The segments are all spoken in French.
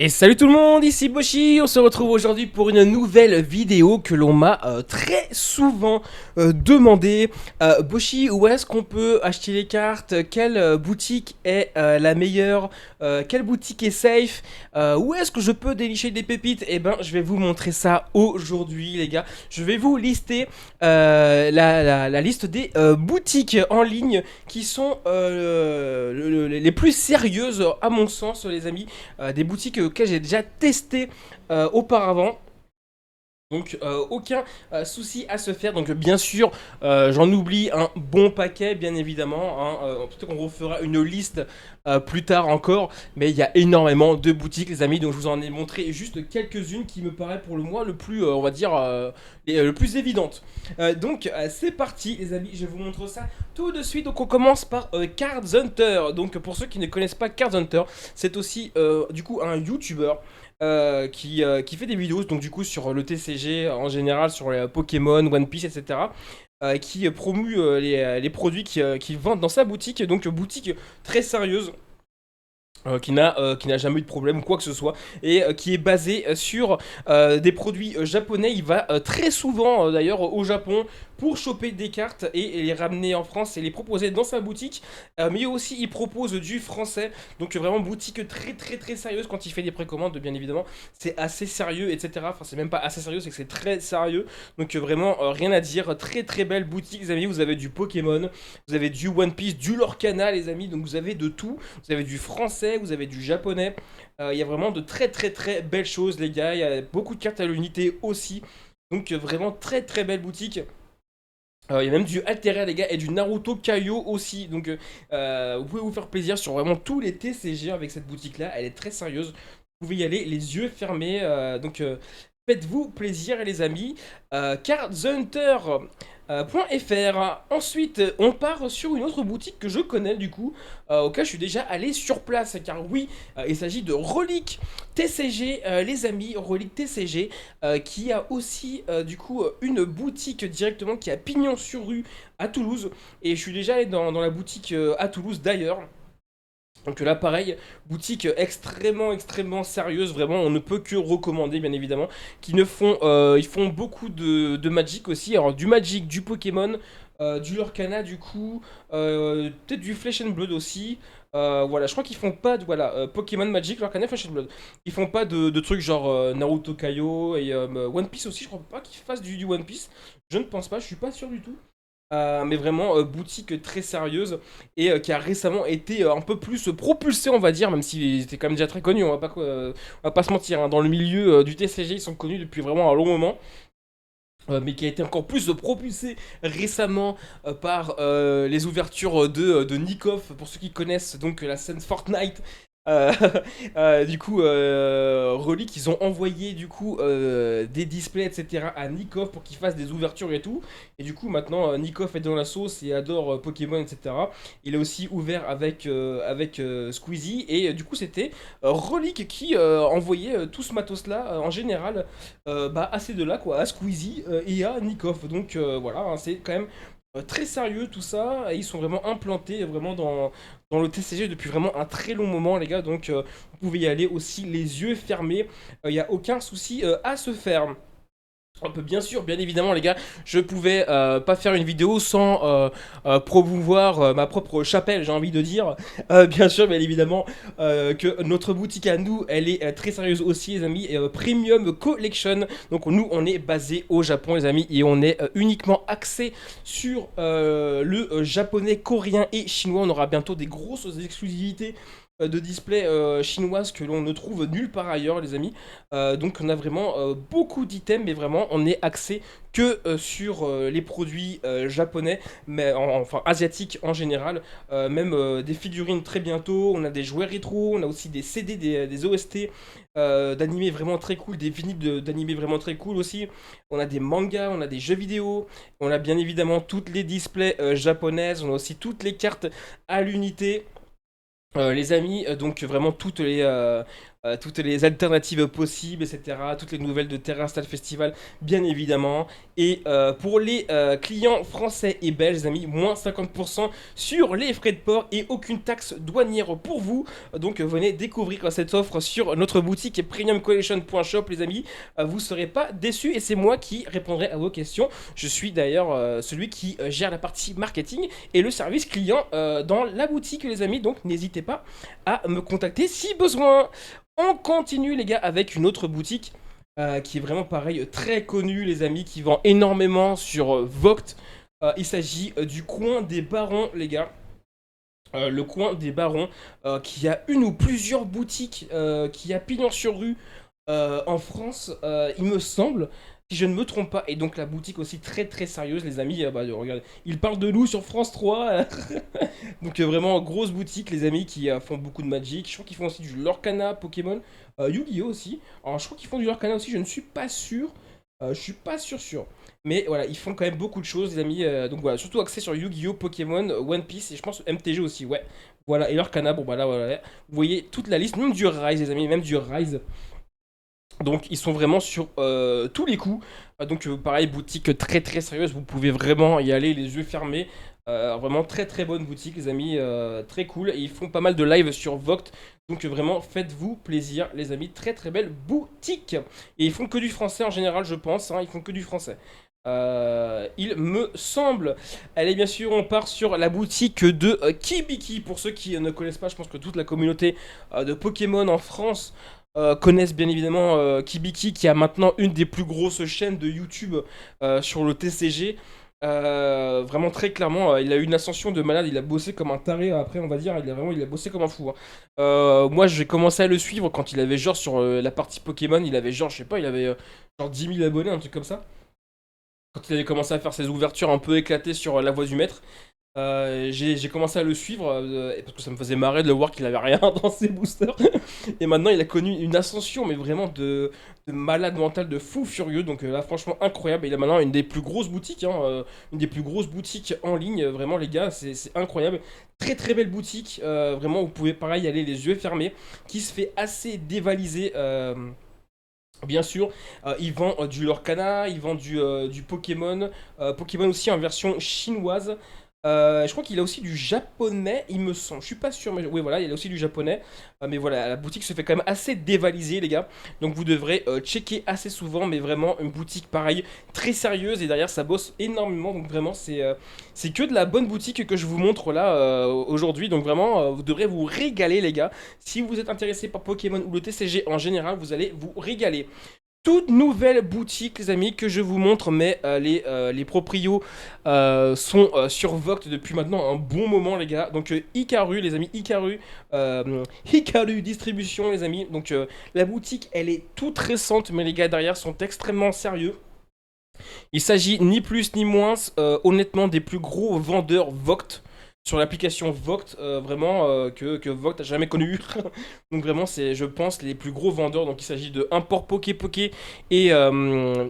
Et salut tout le monde, ici Boshi, on se retrouve aujourd'hui pour une nouvelle vidéo que l'on m'a très souvent demandé. Boshi, où est-ce qu'on peut acheter les cartes? Quelle boutique est la meilleure? Quelle boutique est safe? Où est-ce que je peux dénicher des pépites? Eh ben, je vais vous montrer ça aujourd'hui, les gars. Je vais vous lister la liste des boutiques en ligne qui sont les plus sérieuses, à mon sens, les amis. Des boutiques auxquelles j'ai déjà testé auparavant. Donc aucun souci à se faire. Donc bien sûr, j'en oublie un bon paquet, bien évidemment. Hein. Peut-être qu'on refera une liste plus tard encore. Mais il y a énormément de boutiques, les amis. Donc je vous en ai montré juste quelques-unes qui me paraissent pour le moins le plus, on va dire, le plus évidente. Donc c'est parti, les amis. Je vous montre ça tout de suite. Donc on commence par Cards Hunter. Donc pour ceux qui ne connaissent pas Cards Hunter, c'est aussi du coup un YouTuber qui fait des vidéos donc du coup sur le TCG en général, sur les Pokémon, One Piece, etc. Qui promue les produits qu'il vend dans sa boutique, donc boutique très sérieuse. Qui n'a jamais eu de problème ou quoi que ce soit et qui est basé sur des produits japonais. Il va très souvent d'ailleurs au Japon pour choper des cartes et les ramener en France et les proposer dans sa boutique. Mais aussi il propose du français, donc vraiment boutique très très très sérieuse. Quand il fait des précommandes, bien évidemment c'est assez sérieux, etc. Enfin c'est même pas assez sérieux, c'est que c'est très sérieux. Donc vraiment rien à dire, très très belle boutique les amis. Vous avez du Pokémon, vous avez du One Piece, du Lorcana les amis, donc vous avez de tout. Vous avez du français, vous avez du japonais. Il y a vraiment de très très très belles choses les gars. Il y a beaucoup de cartes à l'unité aussi. Donc vraiment très très belle boutique. Il y a même du Altera les gars et du Naruto Kaio aussi. Donc vous pouvez vous faire plaisir sur vraiment tous les TCG avec cette boutique là. Elle est très sérieuse. Vous pouvez y aller les yeux fermés. Donc faites-vous plaisir les amis. Cardshunter.fr. Ensuite, on part sur une autre boutique que je connais du coup, auquel je suis déjà allé sur place. Car oui, il s'agit de Relique TCG, les amis, Relique TCG, qui a aussi du coup une boutique directement qui a pignon sur rue à Toulouse. Et je suis déjà allé dans la boutique à Toulouse d'ailleurs. Donc là, pareil, boutique extrêmement, extrêmement sérieuse, vraiment, on ne peut que recommander, bien évidemment, ils font beaucoup de Magic aussi, alors du Magic, du Pokémon, du Lorcana, du coup, peut-être du Flesh and Blood aussi, voilà, je crois qu'ils font pas de, voilà, Pokémon, Magic, Lorcana, Flesh and Blood, ils font pas de trucs genre Naruto, Kaio et One Piece aussi, je crois pas qu'ils fassent du One Piece, je ne pense pas, je suis pas sûr du tout. Mais vraiment boutique très sérieuse et qui a récemment été un peu plus propulsé on va dire, même s'ils étaient quand même déjà très connus, on va pas se mentir, hein. Dans le milieu du TCG ils sont connus depuis vraiment un long moment. Mais qui a été encore plus propulsé récemment par les ouvertures de Nikov, pour ceux qui connaissent donc la scène Fortnite. Euh, du coup, Relic, ils ont envoyé du coup des displays, etc. à Nikov pour qu'il fasse des ouvertures et tout. Et du coup, maintenant, Nikov est dans la sauce et adore Pokémon, etc. Il a aussi ouvert avec Squeezie. Et du coup, c'était Relic qui envoyait tout ce matos-là en général à ces deux-là, quoi, à Squeezie et à Nikov. Donc voilà, hein, c'est quand même très sérieux tout ça. Et ils sont vraiment implantés vraiment dans le TCG depuis vraiment un très long moment, les gars. Donc vous pouvez y aller aussi les yeux fermés. Il n'y a aucun souci à se faire. On peut bien sûr, bien évidemment les gars, je pouvais pas faire une vidéo sans promouvoir ma propre chapelle, j'ai envie de dire. Bien sûr, bien évidemment, que notre boutique à nous, elle est très sérieuse aussi les amis, Premium Collection. Donc nous, on est basé au Japon les amis, et on est uniquement axé sur le japonais, coréen et chinois. On aura bientôt des grosses exclusivités de display chinoises que l'on ne trouve nulle part ailleurs les amis. Donc on a vraiment beaucoup d'items, mais vraiment on est axé que sur les produits japonais, mais enfin asiatiques en général. Même des figurines très bientôt, on a des jouets rétro, on a aussi des CD, des OST d'animés vraiment très cool, des vinyles d'animés vraiment très cool aussi. On a des mangas, on a des jeux vidéo, on a bien évidemment toutes les displays japonaises, on a aussi toutes les cartes à l'unité. Les amis, donc vraiment toutes les alternatives possibles, etc. Toutes les nouvelles de Terrastal Festival, bien évidemment. Et pour les clients français et belges, les amis, moins 50% sur les frais de port et aucune taxe douanière pour vous. Donc venez découvrir cette offre sur notre boutique premiumcollection.shop, les amis. Vous ne serez pas déçus et c'est moi qui répondrai à vos questions. Je suis d'ailleurs celui qui gère la partie marketing et le service client dans la boutique, les amis. Donc n'hésitez pas à me contacter si besoin. On continue, les gars, avec une autre boutique qui est vraiment pareil, très connue, les amis, qui vend énormément sur Vogt. Il s'agit du coin des Barons, les gars. Le coin des Barons, qui a une ou plusieurs boutiques, qui a pignon sur rue en France, il me semble, si je ne me trompe pas. Et donc la boutique aussi très très sérieuse, les amis. Bah, regardez, ils parlent de nous sur France 3. Donc vraiment grosse boutique, les amis, qui font beaucoup de Magic. Je crois qu'ils font aussi du Lorcana, Pokémon, Yu-Gi-Oh aussi. Alors je crois qu'ils font du Lorcana aussi, je ne suis pas sûr. Je suis pas sûr. Mais voilà, ils font quand même beaucoup de choses, les amis. Donc voilà, surtout axé sur Yu-Gi-Oh, Pokémon, One Piece et je pense MTG aussi, ouais. Voilà, et Lorcana, bon bah là, voilà. Vous voyez toute la liste, même du Rise, les amis, même du Rise. Donc ils sont vraiment sur tous les coups. Donc pareil, boutique très très sérieuse, vous pouvez vraiment y aller les yeux fermés. Vraiment très très bonne boutique, les amis, très cool. Et ils font pas mal de live sur Vogt. Donc vraiment faites-vous plaisir, les amis, très très belle boutique. Et ils font que du français en général, je pense, hein, ils font que du français. Il me semble. Allez, bien sûr, on part sur la boutique de Kibiki. Pour ceux qui ne connaissent pas, je pense que toute la communauté de Pokémon en France connaissent bien évidemment Kibiki, qui a maintenant une des plus grosses chaînes de YouTube sur le TCG. Vraiment très clairement, il a eu une ascension de malade, il a bossé comme un taré après, on va dire, il a bossé comme un fou, hein. Moi, j'ai commencé à le suivre quand il avait genre sur la partie Pokémon, il avait genre, je sais pas, il avait genre 10 000 abonnés, un truc comme ça. Quand il avait commencé à faire ses ouvertures un peu éclatées sur la voie du maître. J'ai commencé à le suivre parce que ça me faisait marrer de le voir qu'il avait rien dans ses boosters. Et maintenant, il a connu une ascension, mais vraiment de malade mental, de fou furieux. Donc là, franchement, incroyable. Il a maintenant une des plus grosses boutiques, hein, une des plus grosses boutiques en ligne. Vraiment, les gars, c'est incroyable. Très très belle boutique. Vraiment, vous pouvez pareil y aller les yeux fermés. Qui se fait assez dévaliser. Bien sûr, il vend du Lorcana, il vend du Pokémon, Pokémon aussi en version chinoise. Je crois qu'il a aussi du japonais, il me semble. Je suis pas sûr, mais oui, voilà, il a aussi du japonais. Mais voilà, la boutique se fait quand même assez dévaliser, les gars. Donc vous devrez checker assez souvent, mais vraiment une boutique pareil, très sérieuse. Et derrière, ça bosse énormément. Donc vraiment, c'est que de la bonne boutique que je vous montre là aujourd'hui. Donc vraiment, vous devrez vous régaler, les gars. Si vous êtes intéressé par Pokémon ou le TCG en général, vous allez vous régaler. Toute nouvelle boutique, les amis, que je vous montre, mais les proprios sont sur Vogt depuis maintenant un bon moment, les gars. Donc Hikaru, les amis, Hikaru Distribution, les amis. Donc la boutique, elle est toute récente, mais les gars derrière sont extrêmement sérieux. Il s'agit ni plus ni moins, honnêtement, des plus gros vendeurs Vogt sur l'application Vogt, vraiment que Vogt a jamais connu. Donc vraiment, c'est, je pense, les plus gros vendeurs. Donc il s'agit de Import Poké Poké et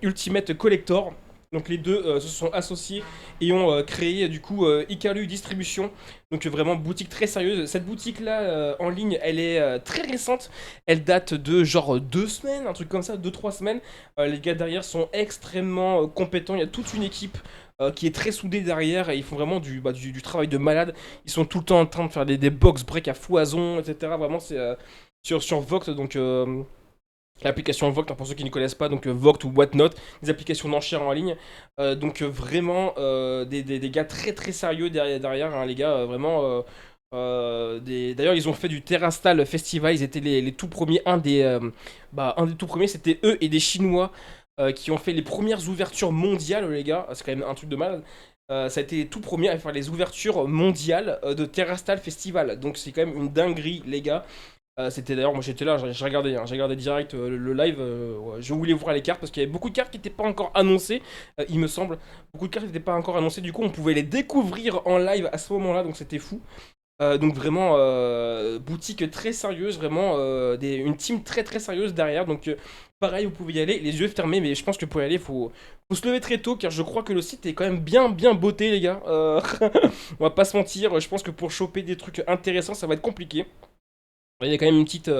Ultimate Collector. Donc les deux se sont associés et ont créé du coup Hikaru Distribution. Donc vraiment boutique très sérieuse. Cette boutique là en ligne, elle est très récente. Elle date de genre 2 semaines, un truc comme ça, 2 3 semaines. Les gars derrière sont extrêmement compétents. Il y a toute une équipe qui est très soudée derrière et ils font vraiment du travail de malade. Ils sont tout le temps en train de faire des box break à foison, etc. Vraiment c'est sur Vogt donc. L'application Vogt, hein, pour ceux qui ne connaissent pas, donc Vogt ou Whatnot, des applications d'enchères en ligne. Donc vraiment des gars très très sérieux derrière hein, les gars, vraiment. D'ailleurs, ils ont fait du Terrastal Festival, ils étaient les tout premiers. Un des tout premiers, c'était eux et des Chinois qui ont fait les premières ouvertures mondiales, les gars. C'est quand même un truc de malade. Ça a été les tout premiers à faire les ouvertures mondiales de Terrastal Festival. Donc c'est quand même une dinguerie, les gars. C'était d'ailleurs, moi j'étais là, j'ai regardé direct le live. Ouais, je voulais voir les cartes parce qu'il y avait beaucoup de cartes qui n'étaient pas encore annoncées, il me semble. Beaucoup de cartes n'étaient pas encore annoncées, du coup on pouvait les découvrir en live à ce moment-là, donc c'était fou. Donc vraiment, boutique très sérieuse, vraiment une team très très sérieuse derrière. Donc pareil, vous pouvez y aller, les yeux fermés, mais je pense que pour y aller, faut se lever très tôt car je crois que le site est quand même bien bien botté, les gars. On va pas se mentir, je pense que pour choper des trucs intéressants, ça va être compliqué. Il y a quand même une petite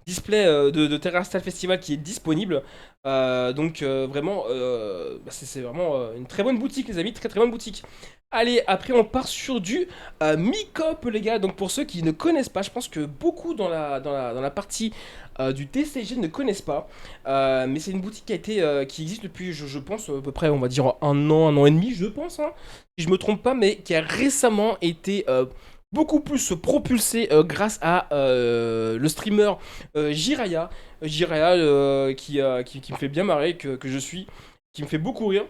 display de Terrastal Festival qui est disponible. Donc vraiment, bah, c'est vraiment une très bonne boutique les amis, très très bonne boutique. Allez, après on part sur du Micop les gars. Donc pour ceux qui ne connaissent pas, je pense que beaucoup dans la partie du TCG ne connaissent pas. Mais c'est une boutique qui existe depuis, je pense, à peu près, on va dire un an et demi, je pense, hein, si je me trompe pas, mais qui a récemment été beaucoup plus propulsé grâce à le streamer Jiraya. Jiraya qui me fait bien marrer, que je suis, qui me fait beaucoup rire.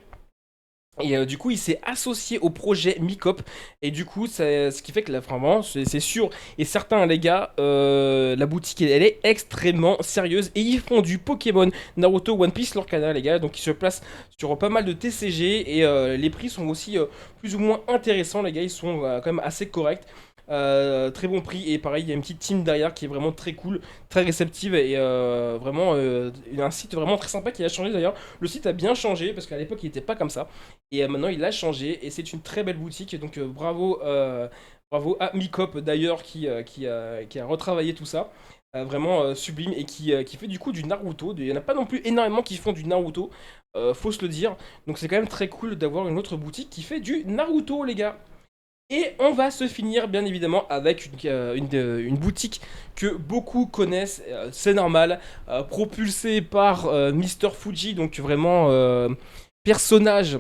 Et du coup, il s'est associé au projet Micop. Et du coup, ce qui fait que là, vraiment, c'est sûr et certain, les gars, la boutique, elle est extrêmement sérieuse. Et ils font du Pokémon, Naruto, One Piece, leur canal, les gars. Donc, ils se placent sur pas mal de TCG. Et les prix sont aussi plus ou moins intéressants, les gars. Ils sont quand même assez corrects. Très bon prix et pareil il y a une petite team derrière qui est vraiment très cool, très réceptive et vraiment un site vraiment très sympa qui a changé d'ailleurs. Le site a bien changé parce qu'à l'époque il n'était pas comme ça et maintenant il a changé et c'est une très belle boutique donc bravo à Micop d'ailleurs qui a retravaillé tout ça. Vraiment sublime et qui fait du coup du Naruto. Il n'y en a pas non plus énormément qui font du Naruto, faut se le dire. Donc c'est quand même très cool d'avoir une autre boutique qui fait du Naruto les gars. Et on va se finir bien évidemment avec une boutique que beaucoup connaissent, c'est normal, propulsée par Mr. Fuji, donc vraiment personnage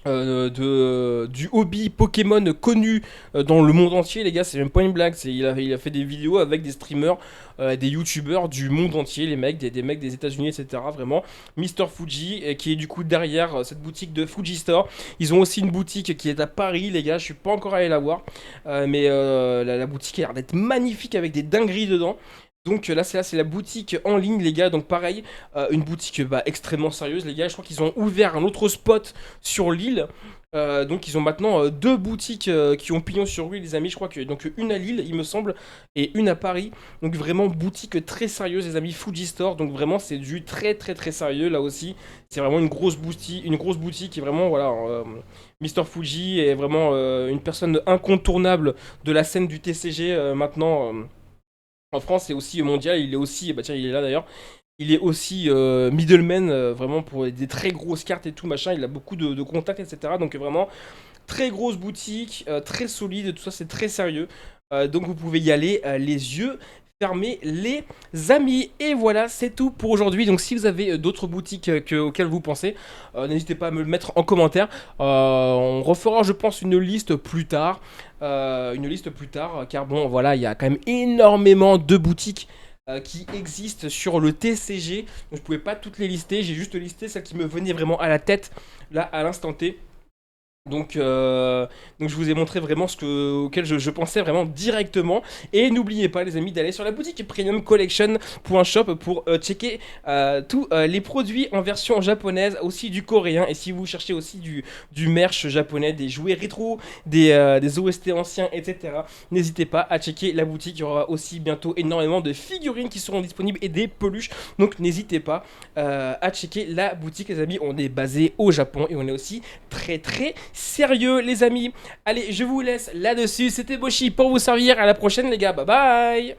du hobby Pokémon connu dans le monde entier, les gars, c'est même pas une blague. Il a fait des vidéos avec des streamers, des youtubeurs du monde entier, les mecs, des mecs des États-Unis, etc. Vraiment, Mister Fuji, qui est du coup derrière cette boutique de Fuji Store. Ils ont aussi une boutique qui est à Paris, les gars, je suis pas encore allé la voir, mais la boutique a l'air d'être magnifique avec des dingueries dedans. Donc là c'est la boutique en ligne les gars, donc pareil, une boutique extrêmement sérieuse les gars, je crois qu'ils ont ouvert un autre spot sur l'île. Donc ils ont maintenant deux boutiques qui ont pignon sur rue les amis, je crois que donc une à Lille il me semble et une à Paris. Donc vraiment boutique très sérieuse les amis, Fuji Store, donc vraiment c'est du très très très sérieux là aussi. C'est vraiment une grosse boutique et vraiment voilà, Mister Fuji est vraiment une personne incontournable de la scène du TCG maintenant. En France et aussi mondial, il est aussi, bah tiens, il est là d'ailleurs, il est aussi middleman, vraiment pour des très grosses cartes et tout machin, il a beaucoup de contacts, etc. Donc vraiment, très grosse boutique, très solide, tout ça c'est très sérieux. Donc vous pouvez y aller les yeux fermés les amis. Et voilà, c'est tout pour aujourd'hui. Donc si vous avez d'autres boutiques auxquelles vous pensez, n'hésitez pas à me le mettre en commentaire. On refera je pense une liste plus tard, car bon voilà, il y a quand même énormément de boutiques qui existent sur le TCG. Donc je pouvais pas toutes les lister, j'ai juste listé celles qui me venaient vraiment à la tête là à l'instant T. Donc je vous ai montré vraiment auquel je pensais vraiment directement. Et n'oubliez pas les amis d'aller sur la boutique premiumcollection.shop pour checker tous les produits en version japonaise, aussi du coréen. Et si vous cherchez aussi du merch japonais, des jouets rétro, des OST anciens, etc. N'hésitez pas à checker la boutique. Il y aura aussi bientôt énormément de figurines qui seront disponibles et des peluches. Donc n'hésitez pas à checker la boutique les amis. On est basé au Japon et on est aussi très très sérieux les amis. Allez, je vous laisse là-dessus. C'était Boshi pour vous servir. À la prochaine les gars. Bye bye.